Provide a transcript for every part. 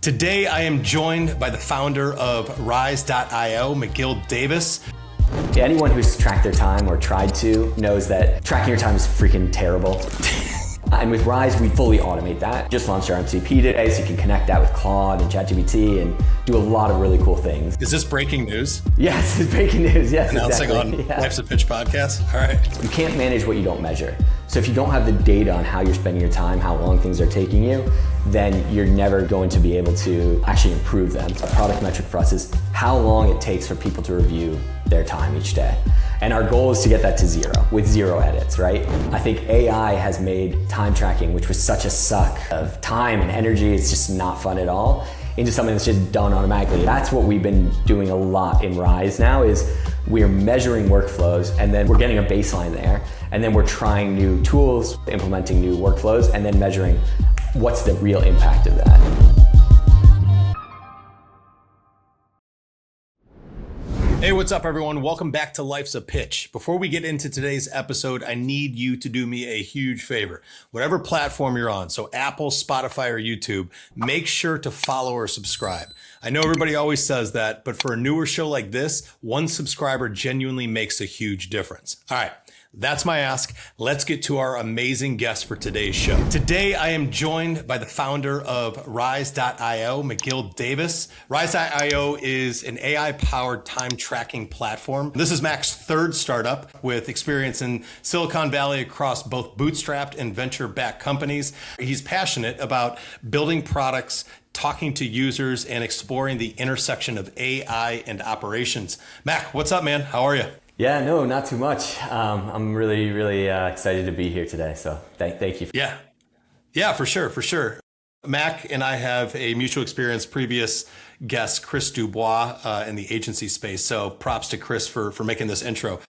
Today, I am joined by the founder of Rize.io, Macgill Davis. Anyone who's tracked their time or tried to knows that tracking your time is freaking terrible. And with Rize, we fully automate that. Just launched our MCP today, so you can connect that with Claude and ChatGPT and do a lot of really cool things. Is this breaking news? Yes, it's breaking news. Yes, Announcing exactly. on Life's a Pitch podcast. All right. You can't manage what you don't measure. So if you don't have the data on how you're spending your time, how long things are taking you, then you're never going to be able to actually improve them. A product metric for us is how long it takes for people to review their time each day. And our goal is to get that to zero, with zero edits, right? I think AI has made time tracking, which was such a suck of time and energy, it's just not fun at all, into something that's just done automatically. That's what we've been doing a lot in Rize now, is we're measuring workflows and then we're getting a baseline there. And then we're trying new tools, implementing new workflows, and then measuring what's the real impact of that. Hey, what's up, everyone? Welcome back to Life's a Pitch. Before we get into today's episode, I need you to do me a huge favor. Whatever platform you're on, so Apple, Spotify, or YouTube, make sure to follow or subscribe. I know everybody always says that, but for a newer show like this, one subscriber genuinely makes a huge difference. All right. That's my ask. Let's get to our amazing guest for today's show. Today, I am joined by the founder of Rize.io, Macgill Davis. Rize.io is an AI-powered time tracking platform. This is Mac's third startup with experience in Silicon Valley across both bootstrapped and venture-backed companies. He's passionate about building products, talking to users, and exploring the intersection of AI and operations. Mac, what's up, man? How are you? Yeah, no, not too much. I'm really excited to be here today. So thank you. Yeah, for sure. Mac and I have a mutual experience, previous guest, Chris Dubois, in the agency space. So props to Chris for making this intro.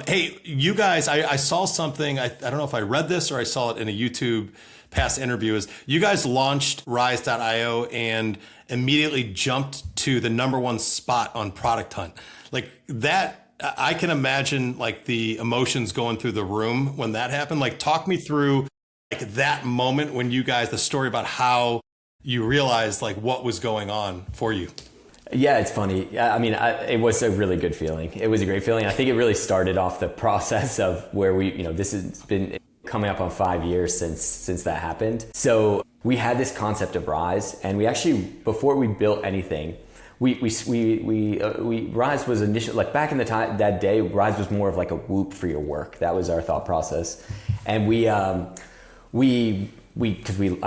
Hey, you guys, I saw something, I don't know if I read this or I saw it in a YouTube past interview, is you guys launched Rize.io and immediately jumped to the #1 spot on Product Hunt. Like that, I can imagine like the emotions going through the room when that happened. Like talk me through like that moment when you guys, the story about how you realized like what was going on for you. Yeah, it's funny. I mean, it was a really good feeling. It was a great feeling. I think it really started off the process of where this has been coming up on 5 years since that happened. So we had this concept of Rize, and we actually, before we built anything, Rize was initially, like back in the time, that day, Rize was more of like a Whoop for your work. That was our thought process. And I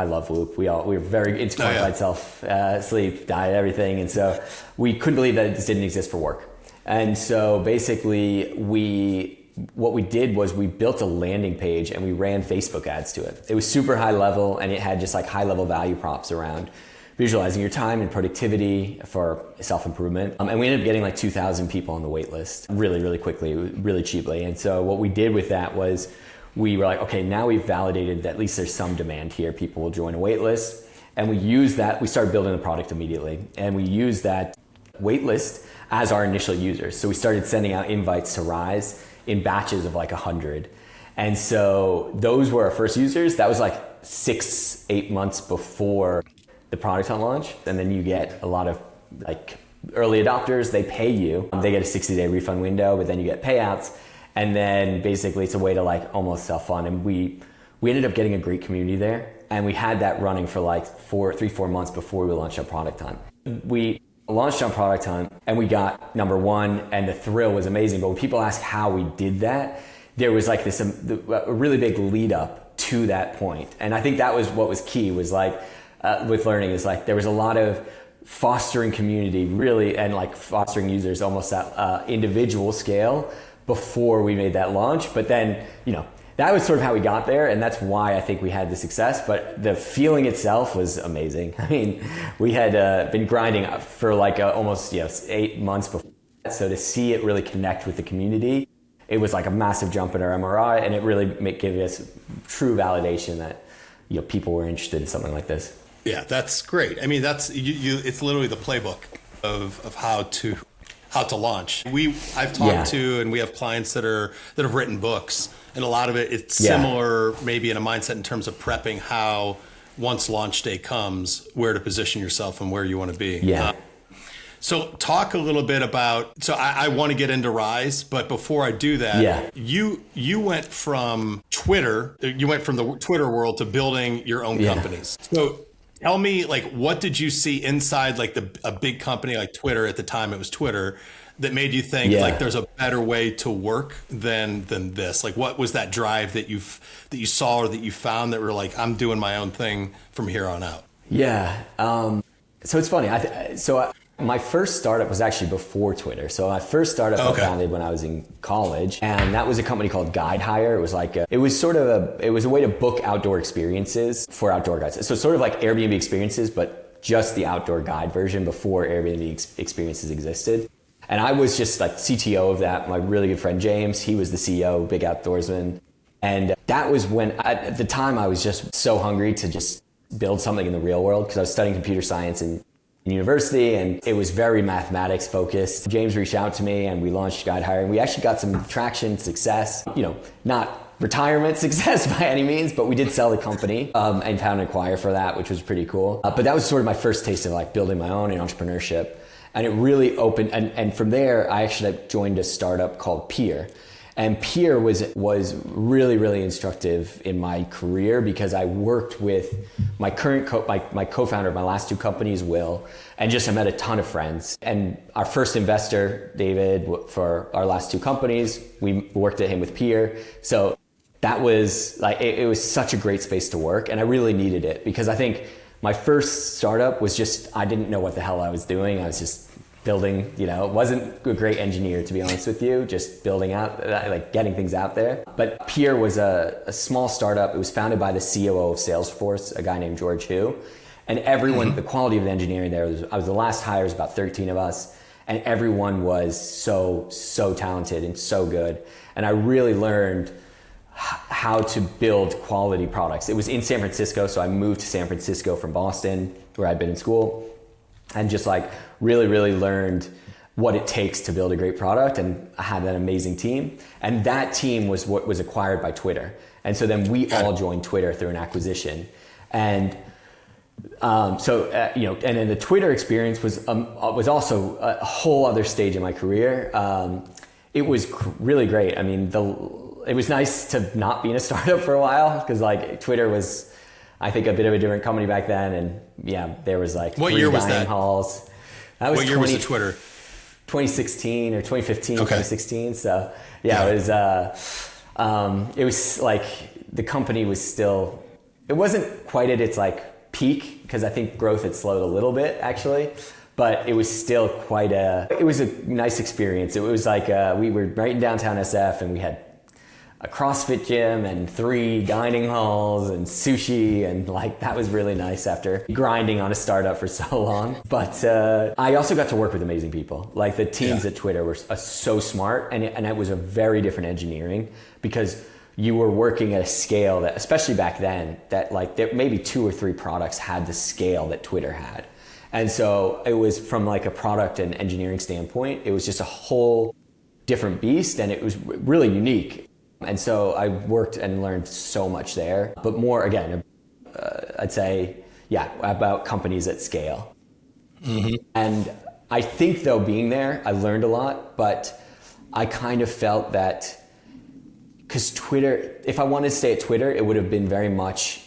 love Whoop. We were very into quantified self, sleep, diet, everything. And so we couldn't believe that this didn't exist for work. And so basically what we did was we built a landing page and we ran Facebook ads to it. It was super high level and it had just like high level value props around visualizing your time and productivity for self-improvement. And we ended up getting like 2,000 people on the wait list really quickly, really cheaply. And so what we did with that was we were like, okay, now we've validated that at least there's some demand here. People will join a wait list. And we used that, we started building the product immediately. And we used that wait list as our initial users. So we started sending out invites to Rize in batches of like 100. And so those were our first users. That was like 6-8 months before the product on launch. And then you get a lot of like early adopters, they pay you. They get a 60-day refund window, but then you get payouts. And then basically it's a way to like almost self-fund. And we ended up getting a great community there. And we had that running for like 3-4 months before we launched on Product Hunt. We launched on Product Hunt and we got #1 and the thrill was amazing. But when people ask how we did that, there was like this a really big lead up to that point. And I think that was what was key, was like, with learning, is like there was a lot of fostering community really, and like fostering users almost at individual scale before we made that launch. But then, that was sort of how we got there, and that's why I think we had the success. But the feeling itself was amazing. I mean, we had been grinding for like almost 8 months before that. So to see it really connect with the community, it was like a massive jump in our MRI, and it really gave us true validation that people were interested in something like this. Yeah, that's great. I mean, that's it's literally the playbook of how to launch. I've talked to, and we have clients that have written books, and a lot of it's similar, maybe in a mindset in terms of prepping how once launch day comes, where to position yourself and where you want to be. Yeah. So talk a little bit about, so I want to get into Rize, but before I do that, you went from Twitter, you went from the Twitter world to building your own companies. So tell me, like, what did you see inside like a big company like Twitter at the time, it was Twitter, that made you think like there's a better way to work than this? Like, what was that drive that you saw or that you found that were like, I'm doing my own thing from here on out? Yeah. So it's funny. My first startup was actually before Twitter. So my first startup I founded when I was in college, and that was a company called Guide Hire. It was like it was a way to book outdoor experiences for outdoor guides. So sort of like Airbnb experiences, but just the outdoor guide version before Airbnb experiences existed. And I was just like CTO of that. My really good friend James, he was the CEO, big outdoorsman. And that was when, at the time, I was just so hungry to just build something in the real world, because I was studying computer science in university, and it was very mathematics focused. James reached out to me and we launched Guide Hire, and we actually got some traction, success, not retirement success by any means, but we did sell the company and found an acquirer for that, which was pretty cool. But that was sort of my first taste of like building my own in entrepreneurship. And it really opened, and from there, I actually joined a startup called Peer. And Peer was really, really instructive in my career, because I worked with my current my co-founder of my last two companies, Will, and I met a ton of friends. And our first investor, David, for our last two companies, we worked at him with Peer. So that was like, it was such a great space to work, and I really needed it, because I think my first startup was just, I didn't know what the hell I was doing. I was just building, wasn't a great engineer, to be honest with you, just building out, like getting things out there. But Peer was a small startup. It was founded by the COO of Salesforce, a guy named George Hu. And everyone, the quality of the engineering there, I was the last hire, it was about 13 of us. And everyone was so talented and so good. And I really learned how to build quality products. It was in San Francisco, so I moved to San Francisco from Boston, where I'd been in school, and just like really, really learned what it takes to build a great product. And I had an amazing team. And that team was what was acquired by Twitter. And so then we all joined Twitter through an acquisition. And and then the Twitter experience was also a whole other stage in my career. It was really great. I mean, it was nice to not be in a startup for a while, because like Twitter was, I think, a bit of a different company back then. And there was like what year was that? Halls. That was what year was the Twitter? 2016 or 2015, 2016. So it was like the company was still, it wasn't quite at its like peak, because I think growth had slowed a little bit actually, but it was still it was a nice experience. It was like we were right in downtown SF, and we had a CrossFit gym and 3 dining halls and sushi, and like that was really nice after grinding on a startup for so long. But I also got to work with amazing people. Like the teams at Twitter were so smart, and it was a very different engineering, because you were working at a scale that, especially back then, that like there maybe 2 or 3 products had the scale that Twitter had. And so it was, from like a product and engineering standpoint, it was just a whole different beast, and it was really unique. And so I worked and learned so much there, but more, again, I'd say, about companies at scale. Mm-hmm. And I think, though, being there, I learned a lot, but I kind of felt that, because Twitter, if I wanted to stay at Twitter, it would have been very much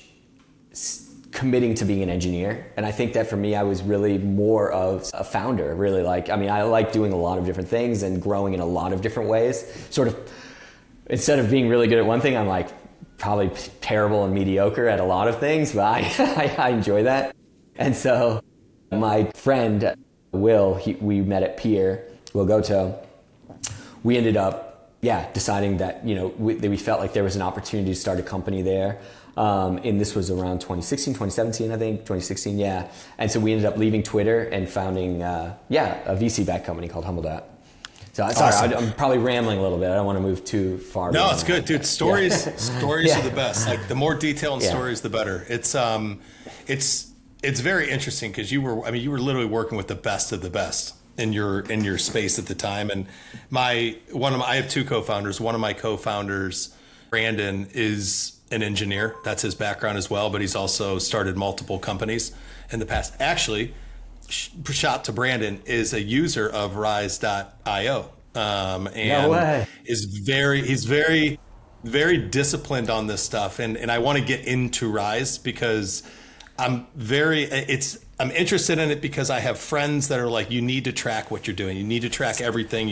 committing to being an engineer. And I think that for me, I was really more of a founder, really. I like doing a lot of different things and growing in a lot of different ways, sort of. Instead of being really good at one thing, I'm like probably terrible and mediocre at a lot of things, but I enjoy that. And so my friend, Will, we met at Peer, Will Goto. We ended up, deciding that, we felt like there was an opportunity to start a company there. And this was around 2016, 2017, I think, 2016, And so we ended up leaving Twitter and founding, a VC-backed company called HumbleDot. So sorry, awesome. I'm probably rambling a little bit. I don't want to move too far. No, it's good, dude. Stories are the best. Like the more detail and stories, the better. It's very interesting, because you were literally working with the best of the best in your space at the time. And I have 2 co-founders. One of my co-founders, Brandon, is an engineer. That's his background as well, but he's also started multiple companies in the past. Actually, shout to Brandon, is a user of Rize.io. And No way. he's very disciplined on this stuff. And I want to get into Rize because I'm interested in it because I have friends that are like, you need to track what you're doing. You need to track everything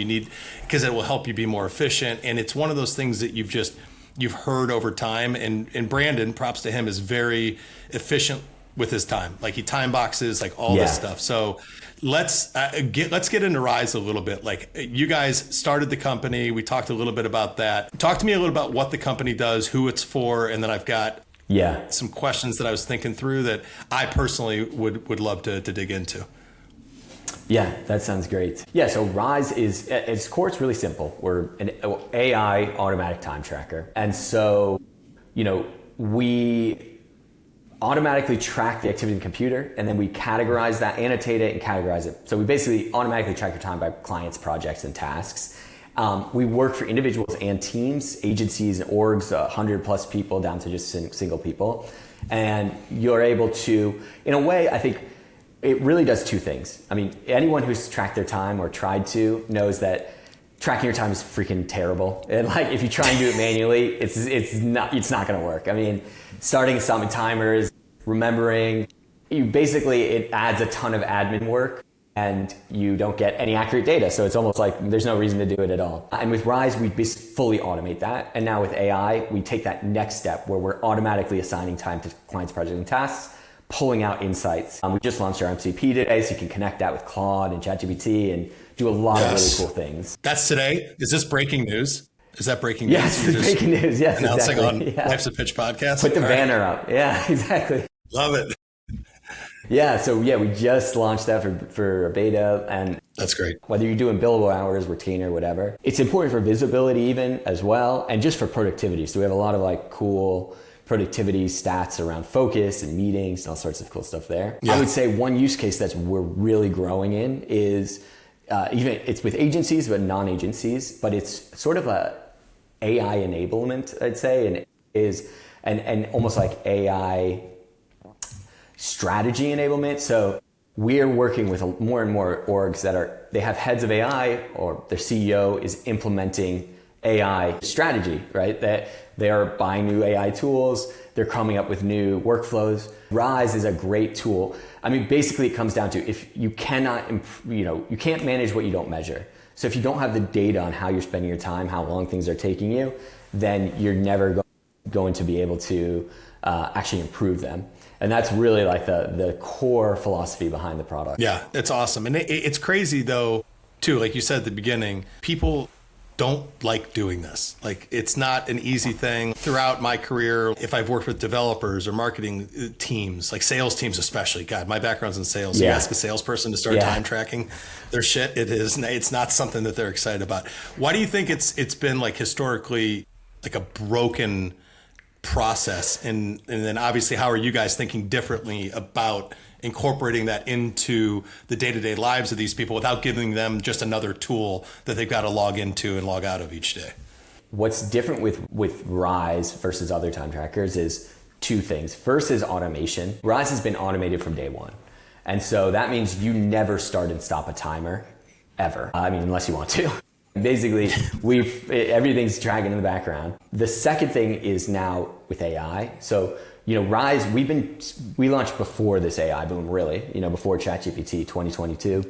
because it will help you be more efficient. And it's one of those things that you've heard over time. And Brandon, props to him, is very efficient with his time. Like he time boxes, like all this stuff. So let's get into Rize a little bit. Like you guys started the company. We talked a little bit about that. Talk to me a little about what the company does, who it's for, and then I've got some questions that I was thinking through that I personally would love to dig into. Yeah, that sounds great. Yeah, so Rize is, at its core, it's really simple. We're an AI automatic time tracker. And so, we automatically track the activity in the computer, and then we categorize that, annotate it, and categorize it. So we basically automatically track your time by clients, projects, and tasks. We work for individuals and teams, agencies and orgs, 100 plus people down to just single people. And you're able to, in a way, I think it really does two things. I mean, anyone who's tracked their time or tried to knows that tracking your time is freaking terrible. And like, if you try and do it manually, it's not going to work. I mean, starting and stopping timers, remembering, it adds a ton of admin work and you don't get any accurate data. So it's almost like there's no reason to do it at all. And with Rize, we fully automate that. And now with AI, we take that next step where we're automatically assigning time to clients, projects, and tasks, pulling out insights. We just launched our MCP today, so you can connect that with Claude and ChatGPT and do a lot of really cool things. That's today. Is this breaking news? Is that breaking news? Yes, it's breaking news. Yes, announcing exactly. on Life's a Pitch podcast. Put the banner up. Yeah, exactly. Love it. Yeah, so we just launched that for a beta, and that's great. Whether you're doing billable hours, retainer, whatever, it's important for visibility even as well, and just for productivity. So we have a lot of like cool productivity stats around focus and meetings and all sorts of cool stuff there. Yeah. I would say one use case that we're really growing in is even it's with agencies but non-agencies, but it's sort of a AI enablement, I'd say, and almost like AI strategy enablement. So we're working with more and more orgs they have heads of AI, or their CEO is implementing AI strategy, right? That they are buying new AI tools, they're coming up with new workflows. Rize is a great tool. I mean, basically it comes down to, if you cannot, you can't manage what you don't measure. So if you don't have the data on how you're spending your time, how long things are taking you, then you're never going to be able to actually improve them. And that's really like the core philosophy behind the product. Yeah, it's awesome. And it's crazy though, too, like you said at the beginning, people don't like doing this. Like, it's not an easy thing. Throughout my career, if I've worked with developers or marketing teams, like sales teams especially, God, my background's in sales. You ask a salesperson to start time tracking their shit, it's not something that they're excited about. Why do you think it's been like historically like a broken process? And then obviously, how are you guys thinking differently about incorporating that into the day-to-day lives of these people without giving them just another tool that they've got to log into and log out of each day? What's different with Rize versus other time trackers is two things. First is automation. Rize has been automated from day one. And so that means you never start and stop a timer ever. I mean, unless you want to. Basically, everything's dragging in the background. The second thing is now with AI. So, Rize, we launched before this AI boom, really, before ChatGPT 2022.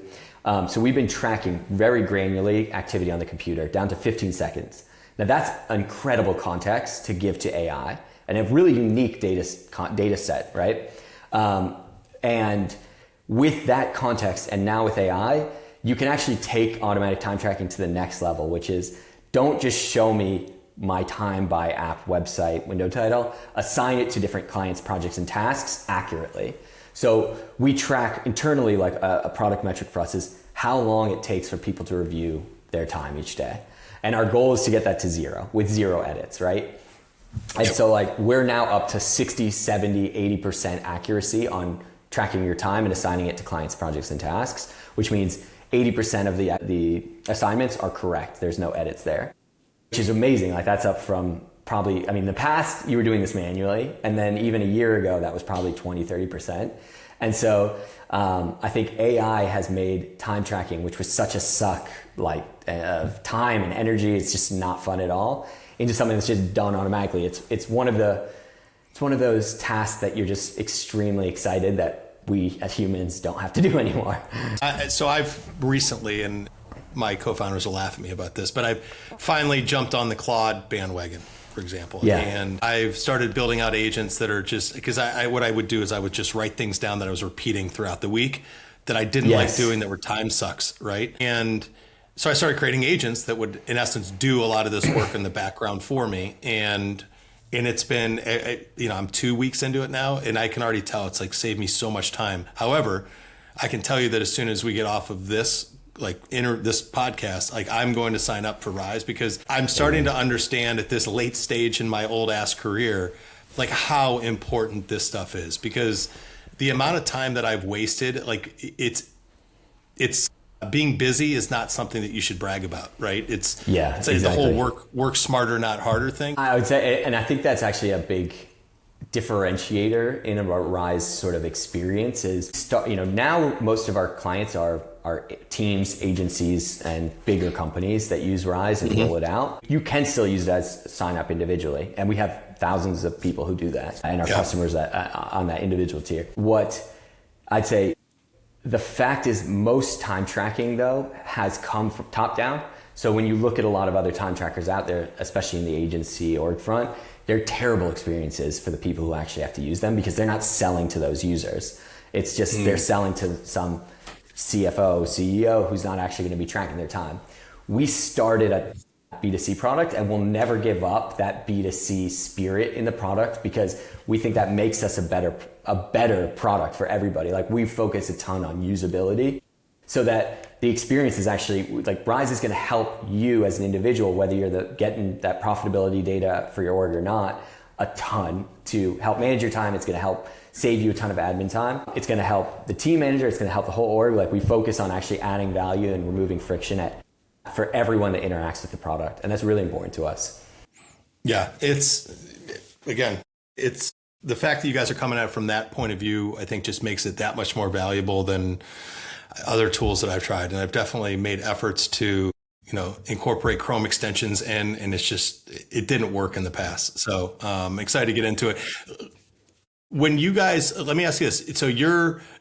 So we've been tracking very granularly activity on the computer down to 15 seconds. Now that's incredible context to give to AI and a really unique data set, right? And with that context, and now with AI, you can actually take automatic time tracking to the next level, which is, don't just show me my time by app, website, window title, assign it to different clients, projects, and tasks accurately. So we track internally, like a product metric for us is how long it takes for people to review their time each day. And our goal is to get that to zero, with zero edits, right? And so like we're now up to 60, 70, 80% accuracy on tracking your time and assigning it to clients, projects, and tasks, which means 80% of the assignments are correct. There's no edits there, which is amazing. Like that's up from probably, I mean, in the past you were doing this manually, and then even a year ago, that was probably 20-30%. And so I think AI has made time tracking, which was such a suck, like of time and energy, it's just not fun at all, into something that's just done automatically. It's one of those tasks that you're just extremely excited that we as humans don't have to do anymore. So I've recently, and my co-founders will laugh at me about this, but I've finally jumped on the Claude bandwagon, for example. Yeah. And I've started building out agents that are just, because what I would do is I would just write things down that I was repeating throughout the week that I didn't like doing, that were time sucks, right? And so I started creating agents that would, in essence, do a lot of this work in the background for me. And it's been, I'm 2 weeks into it now, and I can already tell it's like saved me so much time. However, I can tell you that as soon as we get off of this, this podcast, like I'm going to sign up for Rize, because I'm starting to understand at this late stage in my old ass career, like how important this stuff is, because the amount of time that I've wasted, like it's being busy is not something that you should brag about, right? It's exactly. The whole work smarter, not harder thing. I would say, and I think that's actually a big differentiator in a Rize sort of experience is, now most of our clients are teams, agencies, and bigger companies that use Rize and roll it out. You can still use it as sign up individually. And we have thousands of people who do that, and our customers on that individual tier. What I'd say, the fact is most time tracking though has come from top down. So when you look at a lot of other time trackers out there, especially in the agency org front, they're terrible experiences for the people who actually have to use them, because they're not selling to those users. It's just they're selling to some CFO, CEO who's not actually going to be tracking their time. We started a B2C product, and we'll never give up that B2C spirit in the product, because we think that makes us a better product for everybody. Like, we focus a ton on usability, so that the experience is actually, like, Rize is going to help you as an individual, whether you're getting that profitability data for your org or not, a ton to help manage your time. It's going to help save you a ton of admin time. It's going to help the team manager. It's going to help the whole org. Like, we focus on actually adding value and removing friction for everyone that interacts with the product. And that's really important to us. Yeah. It's the fact that you guys are coming at it from that point of view, I think just makes it that much more valuable than other tools that I've tried. And I've definitely made efforts to, incorporate Chrome extensions in, and it didn't work in the past. So I'm excited to get into it. When you guys, let me ask you this. So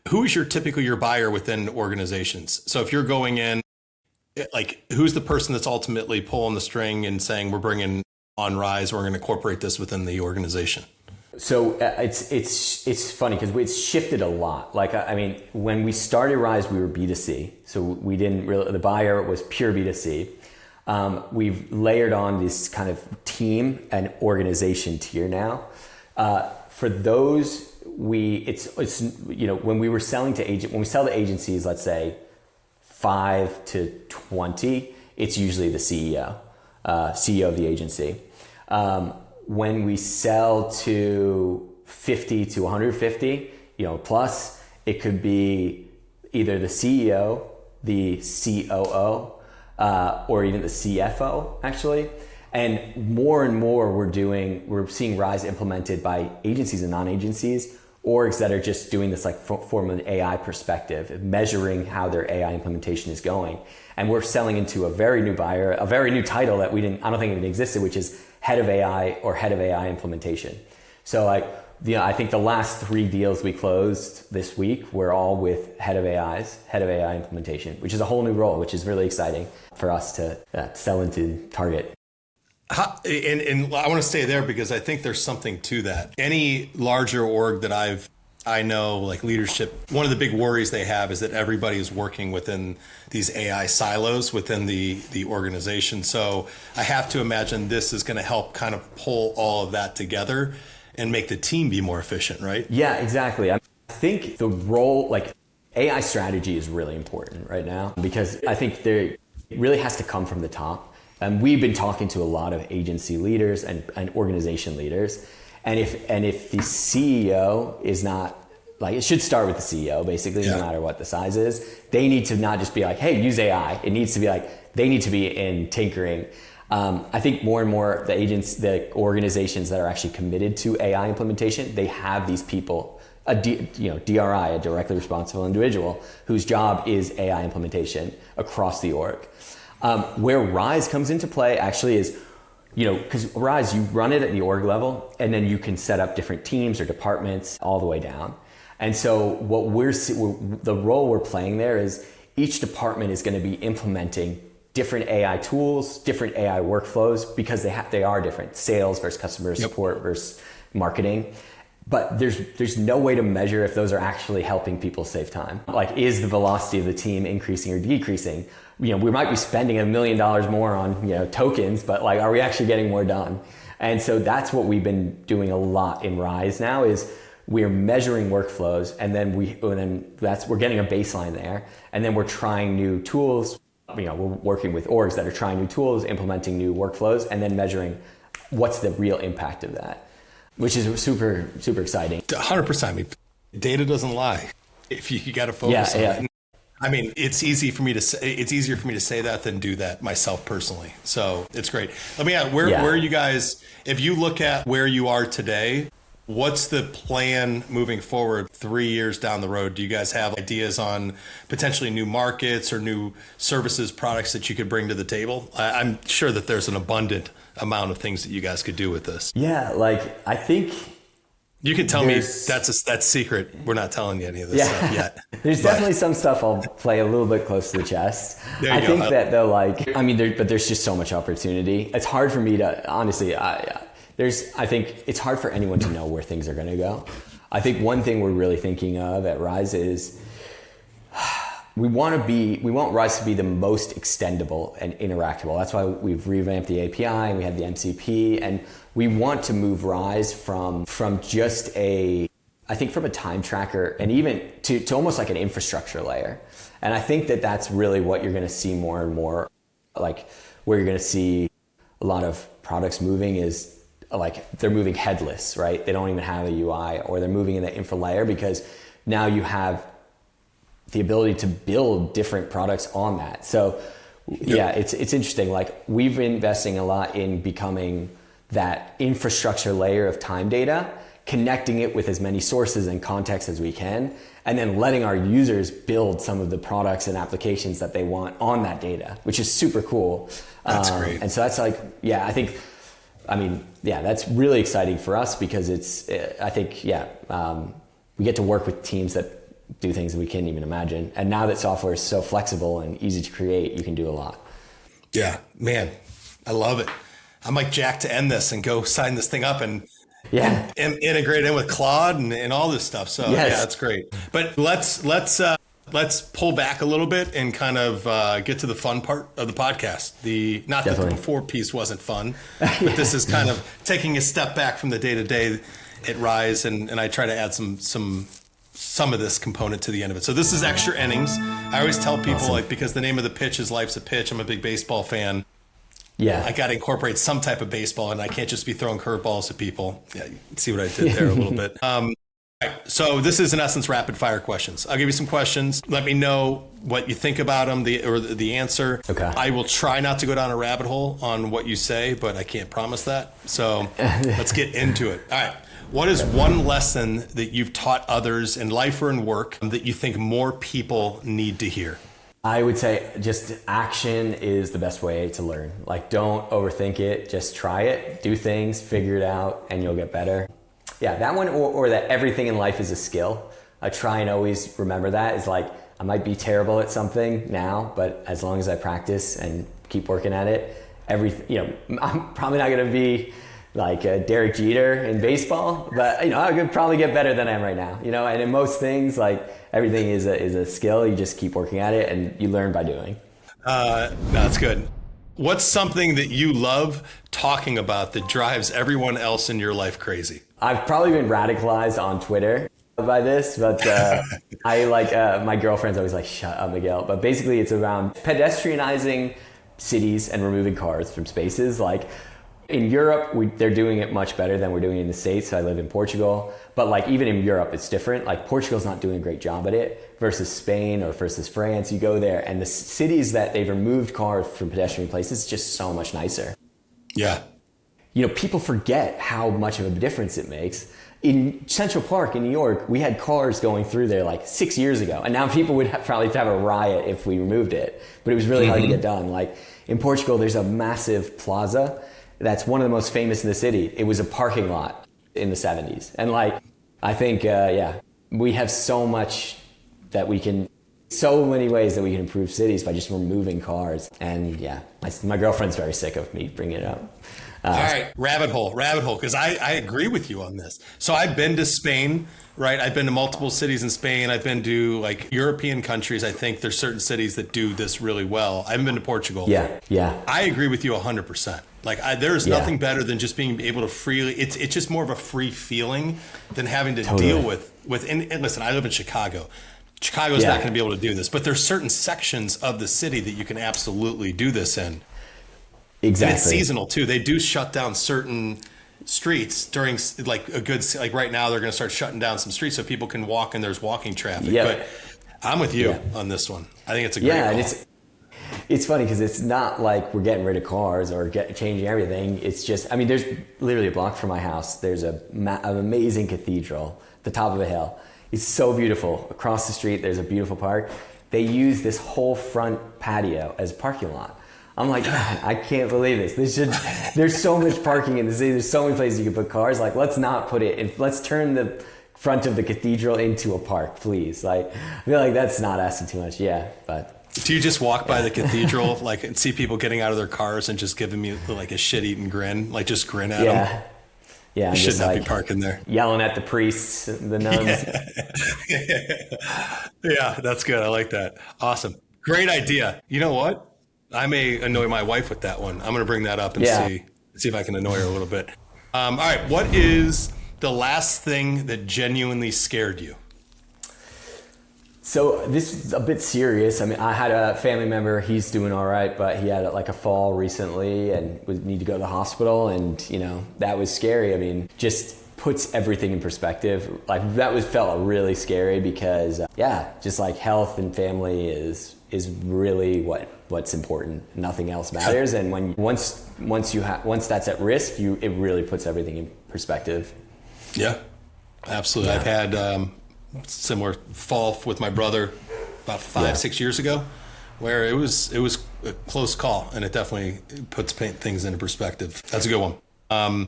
who is your buyer within organizations? So if you're going in, like, who's the person that's ultimately pulling the string and saying, we're bringing on Rize, we're going to incorporate this within the organization? So it's funny because it's shifted a lot. Like, I mean, when we started Rize, we were B2C. So we didn't really, the buyer was pure B2C. We've layered on this kind of team and organization tier now. For those, when we sell to agencies, let's say 5 to 20, it's usually the CEO of the agency. When we sell to 50 to 150, plus, it could be either the CEO, the COO, or even the CFO, actually. And more we're seeing Rize implemented by agencies and non-agencies, orgs that are just doing this like from an AI perspective, measuring how their AI implementation is going. And we're selling into a very new buyer, a very new title that I don't think even existed, which is head of AI or head of AI implementation. So I think the last 3 deals we closed this week were all with head of AI implementation, which is a whole new role, which is really exciting for us to sell into target. And I want to stay there because I think there's something to that. Any larger org that I know, like leadership, one of the big worries they have is that everybody is working within these AI silos within the organization. So I have to imagine this is going to help kind of pull all of that together and make the team be more efficient, right? Yeah, exactly. I think the role, like AI strategy is really important right now, because I think it really has to come from the top. And we've been talking to a lot of agency leaders and organization leaders. And if the CEO is not, like, it should start with the CEO, basically, no matter what the size is. They need to not just be like, hey, use AI. It needs to be like, they need to be in tinkering. I think more and more the organizations that are actually committed to AI implementation, they have these people, DRI, a directly responsible individual, whose job is AI implementation across the org. Where Rize comes into play actually is, because Rize, you run it at the org level, and then you can set up different teams or departments all the way down. And so the role we're playing there is each department is going to be implementing different AI tools, different AI workflows, because they are different. Sales versus customer support versus marketing. But there's no way to measure if those are actually helping people save time. Like, is the velocity of the team increasing or decreasing? We might be spending $1 million more on tokens, but like, are we actually getting more done? And so that's what we've been doing a lot in Rize now, is we're measuring workflows, and then we're getting a baseline there, and then we're trying new tools. We're working with orgs that are trying new tools, implementing new workflows, and then measuring what's the real impact of that, which is super, super exciting. 100%. I mean, data doesn't lie. If you got to focus on it. I mean, it's easier for me to say that than do that myself personally. So it's great. Let me ask, where are you guys, if you look at where you are today, what's the plan moving forward 3 years down the road? Do you guys have ideas on potentially new markets or new services, products that you could bring to the table? I'm sure that there's an abundant amount of things that you guys could do with this. Yeah, I think you can tell me that's secret. We're not telling you any of this stuff yet. There's definitely some stuff I'll play a little bit close to the chest. I think that though, but there's just so much opportunity. It's hard for me to, honestly, I think it's hard for anyone to know where things are going to go. I think one thing we're really thinking of at Rize is we want Rize to be the most extendable and interactable. That's why we've revamped the API and we have the MCP, and we want to move Rize from just from a time tracker and even to almost like an infrastructure layer. And I think that that's really what you're going to see more and more, like where you're going to see a lot of products moving is like they're moving headless, right? They don't even have a UI, or they're moving in the infra layer because now you have the ability to build different products on that. So it's interesting. Like, we've been investing a lot in becoming that infrastructure layer of time data, connecting it with as many sources and contexts as we can, and then letting our users build some of the products and applications that they want on that data, which is super cool. That's great. And so that's that's really exciting for us because we get to work with teams that do things that we can't even imagine. And now that software is so flexible and easy to create, you can do a lot. Yeah, man, I love it. I'm like jacked to end this and go sign this thing up and integrate in with Claude and all this stuff. So that's great. But let's pull back a little bit and kind of get to the fun part of the podcast. Not that the before piece wasn't fun, but this is kind of taking a step back from the day-to-day at Rize, and I try to add some of this component to the end of it. So this is extra innings. I always tell people, because the name of the pitch is Life's a Pitch. I'm a big baseball fan. Yeah, I got to incorporate some type of baseball, and I can't just be throwing curveballs at people. Yeah, you see what I did there a little bit. So this is in essence rapid fire questions. I'll give you some questions. Let me know what you think about them, the answer. Okay. I will try not to go down a rabbit hole on what you say, but I can't promise that. So let's get into it. All right. What is one lesson that you've taught others in life or in work that you think more people need to hear? I would say just action is the best way to learn. Like, don't overthink it. Just try it, do things, figure it out, and you'll get better. Yeah, that one, or that everything in life is a skill. I try and always remember that. It's like, I might be terrible at something now, but as long as I practice and keep working at it, I'm probably not going to be like Derek Jeter in baseball, but I could probably get better than I am right now. And in most things, like, everything is a skill. You just keep working at it and you learn by doing. That's good. What's something that you love talking about that drives everyone else in your life crazy? I've probably been radicalized on Twitter by this, but my girlfriend's always like, shut up, Miguel. But basically it's around pedestrianizing cities and removing cars from spaces. Like, In Europe, they're doing it much better than we're doing in the States. I live in Portugal, but like even in Europe, it's different. Like Portugal's not doing a great job at it versus Spain or versus France. You go there and the cities that they've removed cars from pedestrian places is just so much nicer. Yeah. You know, people forget how much of a difference it makes. In Central Park in New York, we had cars going through there like 6 years ago, and now people would probably have a riot if we removed it, but it was really hard to get done. Like in Portugal, there's a massive plaza that's one of the most famous in the city. It was a parking lot in the 70s. And like, I think, we have so much that we can, so many ways that we can improve cities by just removing cars. And yeah, my girlfriend's very sick of me bringing it up. All right, rabbit hole, because I agree with you on this. So I've been to Spain, right? I've been to multiple cities in Spain. I've been to like European countries. I think there's certain cities that do this really well. I haven't been to Portugal. Yeah. I agree with you 100%. Like there's nothing better than just being able to freely, it's just more of a free feeling than having to deal with, and listen, I live in Chicago. Chicago's not going to be able to do this, but there's certain sections of the city that you can absolutely do this in. Exactly. And it's seasonal too. They do shut down certain streets during like like right now they're going to start shutting down some streets so people can walk and there's walking traffic. But I'm with you on this one. I think it's a great call. And it's funny because it's not like we're getting rid of cars or changing everything. It's just, I mean, there's literally a block from my house. There's an amazing cathedral at the top of a hill. It's so beautiful. Across the street, there's a beautiful park. They use this whole front patio as a parking lot. I'm like, man, I can't believe this. There's so much parking in the city. There's so many places you can put cars. Like, let's not put it in. Let's turn the front of the cathedral into a park, please. Like, I feel like that's not asking too much. Yeah, but. Do you just walk by the cathedral, like, and see people getting out of their cars and just giving me like a shit-eating grin, like just grin at them? Yeah. You should not be parking there. Yelling at the priests, the nuns. Yeah, that's good. I like that. Awesome. Great idea. You know what? I may annoy my wife with that one. I'm going to bring that up and see if I can annoy her a little bit. All right. What is the last thing that genuinely scared you? So this is a bit serious. I mean, I had a family member, he's doing all right, but he had like a fall recently and would need to go to the hospital. And, you know, that was scary. I mean, just puts everything in perspective. Like that felt really scary because just like health and family is really what's important. Nothing else matters. And when once that's at risk, it really puts everything in perspective. Yeah, absolutely. Yeah. I've had similar fall with my brother about 5-6 years ago, where it was a close call, and it definitely puts things into perspective. That's a good one.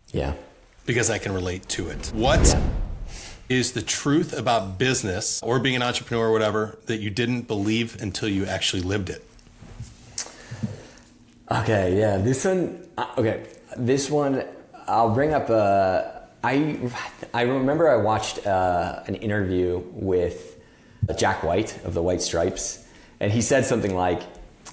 Because I can relate to it. What is the truth about business or being an entrepreneur or whatever that you didn't believe until you actually lived it? Okay, yeah, this one, I'll bring up, I remember I watched an interview with Jack White of the White Stripes, and he said something like,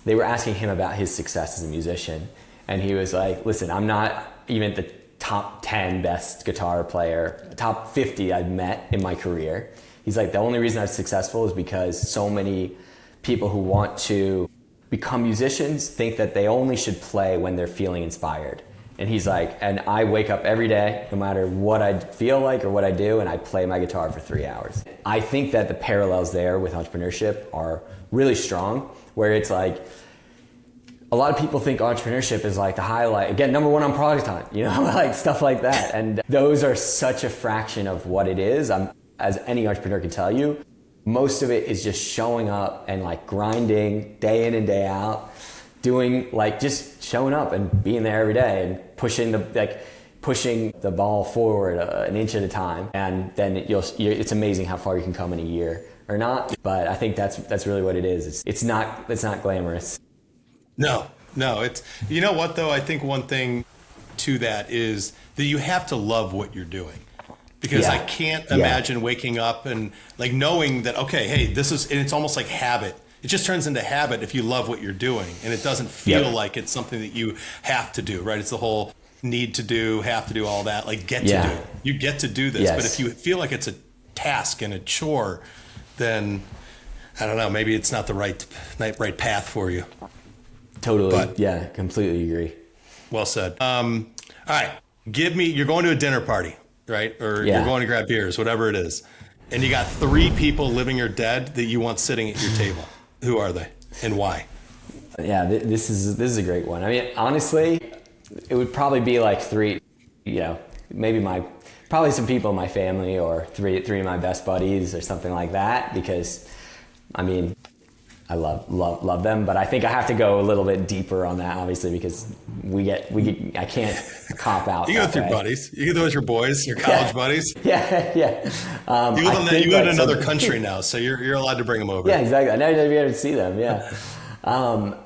they were asking him about his success as a musician, and he was like, listen, I'm not even the top 10 best guitar player, top 50 I've met in my career. He's like, the only reason I'm successful is because so many people who want to become musicians think that they only should play when they're feeling inspired. And he's like, and I wake up every day, no matter what I feel like or what I do, and I play my guitar for 3 hours. I think that the parallels there with entrepreneurship are really strong, where it's like, a lot of people think entrepreneurship is like the highlight, again, number one on Product Hunt, you know, like stuff like that. And those are such a fraction of what it is. As any entrepreneur can tell you, most of it is just showing up and like grinding day in and day out, doing like just showing up and being there every day and pushing the ball forward an inch at a time. And then it's amazing how far you can come in a year or not. But I think that's really what it is. It's not glamorous. No, it's, you know what though? I think one thing to that is that you have to love what you're doing, because I can't imagine waking up and like knowing that, okay, hey, and it's almost like habit. It just turns into habit if you love what you're doing, and it doesn't feel like it's something that you have to do, right? It's the whole need to do, have to do, all that, like get to do. You get to do this. Yes. But if you feel like it's a task and a chore, then I don't know, maybe it's not the right path for you. Totally. But, completely agree. Well said. All All right. You're going to a dinner party, right? Or Yeah. you're going to grab beers, whatever it is. And you got 3 people, living or dead, that you want sitting at your table. Who are they and why? Yeah, this is a great one. I mean, honestly, it would probably be like 3, maybe probably some people in my family, or three of my best buddies or something like that, because I mean, I love them, but I think I have to go a little bit deeper on that, obviously, because I can't cop out. You go with your buddies. You go with your boys, your college buddies. Yeah. You live in another country now, so you're allowed to bring them over. Yeah, exactly. I never be able to see them. Yeah.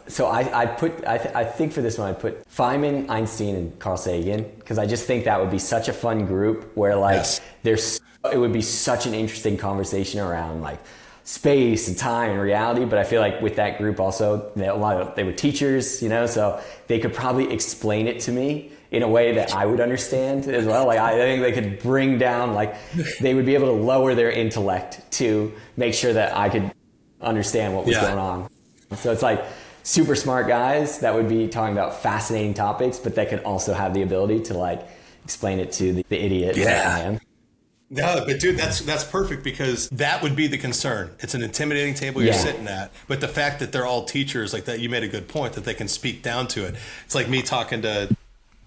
So I think for this one I put Feynman, Einstein, and Carl Sagan, because I just think that would be such a fun group where it would be such an interesting conversation around like space and time and reality. But I feel like with that group also, they were teachers, so they could probably explain it to me in a way that I would understand as well. Like I think they could bring down, like they would be able to lower their intellect to make sure that I could understand what was going on. So it's like super smart guys that would be talking about fascinating topics, but that could also have the ability to like explain it to the idiot that I am. No, but dude, that's perfect, because that would be the concern. It's an intimidating table you're sitting at, but the fact that they're all teachers like that, you made a good point that they can speak down to it. It's like me talking to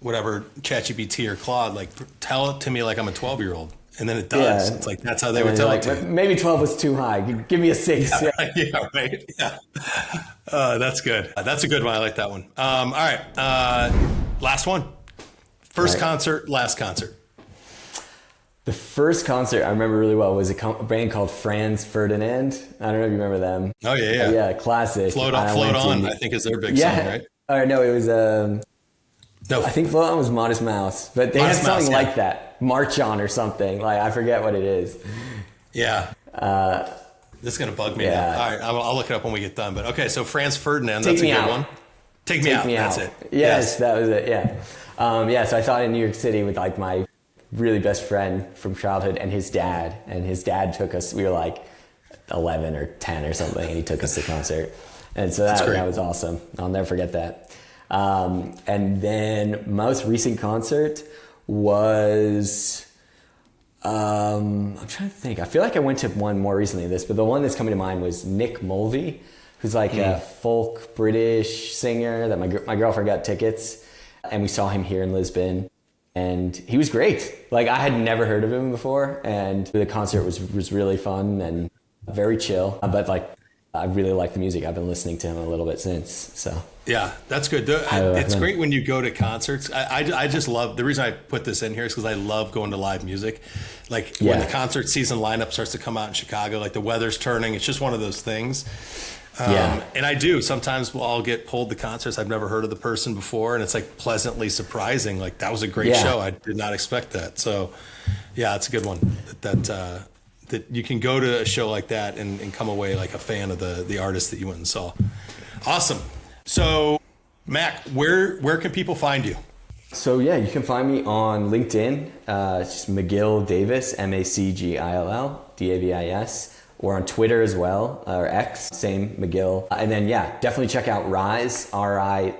whatever ChatGPT or Claude, like tell it to me like I'm a 12-year-old. And then it does. Yeah. It's like, that's how they would tell it to you. Maybe 12 was too high. Give me a 6. Yeah, right. Yeah. That's good. That's a good one. I like that one. All right. Last one. First concert, last concert. The first concert I remember really well was a band called Franz Ferdinand. I don't know if you remember them. Oh, yeah. Yeah, classic. Float On, I think is their big song, right? Or no, it was... No. I think Float On was Modest Mouse, but they had something like that. March On or something. Like, I forget what it is. Yeah. This is going to bug me now. All right, I'll look it up when we get done. But okay, so Franz Ferdinand, that's a good one. Take Me Out. That's it. Yes, that was it, yeah. So I thought in New York City with like my really best friend from childhood and his dad. And his dad took us, we were like 11 or 10 or something, and he took us to concert. And so that was awesome. I'll never forget that. And then most recent concert was, I'm trying to think. I feel like I went to one more recently than this, but the one that's coming to mind was Nick Mulvey, who's like a folk British singer that my girlfriend got tickets, and we saw him here in Lisbon, and he was great. Like I had never heard of him before, and the concert was really fun and very chill, but like I really like the music. I've been listening to him a little bit since, so. Yeah, that's good. It's great when you go to concerts. I just love, the reason I put this in here is because I love going to live music. Like when the concert season lineup starts to come out in Chicago, like the weather's turning, it's just one of those things. And I do. Sometimes I'll get pulled to concerts. I've never heard of the person before, and it's like pleasantly surprising. Like that was a great show. I did not expect that. So yeah, it's a good one that you can go to a show like that and come away like a fan of the artist that you went and saw. Awesome. So Mac, where can people find you? So yeah, you can find me on LinkedIn. It's just Macgill Davis, Macgill Davis, or on Twitter as well, or X, same Macgill. And then definitely check out Rize, Rize.io.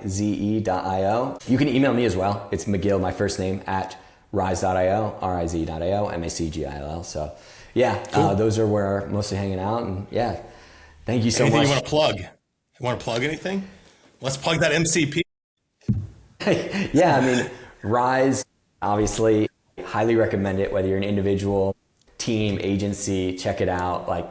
You can email me as well. It's Macgill, my first name, at Rize.io, Rize.io, Macgill. So cool. Those are where we're mostly hanging out. And thank you so much. Anything you want to plug? You want to plug anything? Let's plug that MCP. I mean, Rize, obviously, highly recommend it, whether you're an individual, team, agency, check it out. Like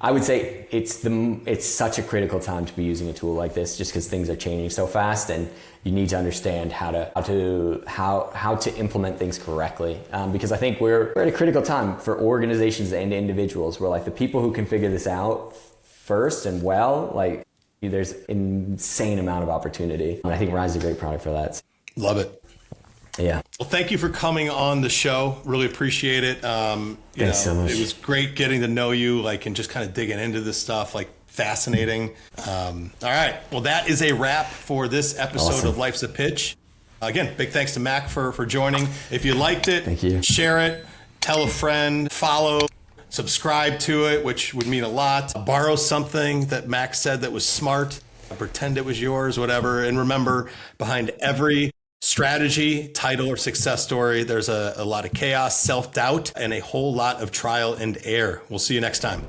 I would say it's such a critical time to be using a tool like this, just because things are changing so fast and you need to understand how to implement things correctly. Because I think we're at a critical time for organizations and individuals where like the people who can figure this out first and well, like there's an insane amount of opportunity. And I think Rize is a great product for that. Love it. Yeah. Well, thank you for coming on the show. Really appreciate it. Thanks so much. It was great getting to know you, like, and just kind of digging into this stuff, like fascinating. All right. Well, that is a wrap for this episode of Life's a Pitch. Again, big thanks to Mac for joining. If you liked it, thank you. Share it, tell a friend, follow, subscribe to it, which would mean a lot. Borrow something that Mac said that was smart, pretend it was yours, whatever. And remember, behind every strategy, title, or success story. There's a lot of chaos, self-doubt, and a whole lot of trial and error. We'll see you next time.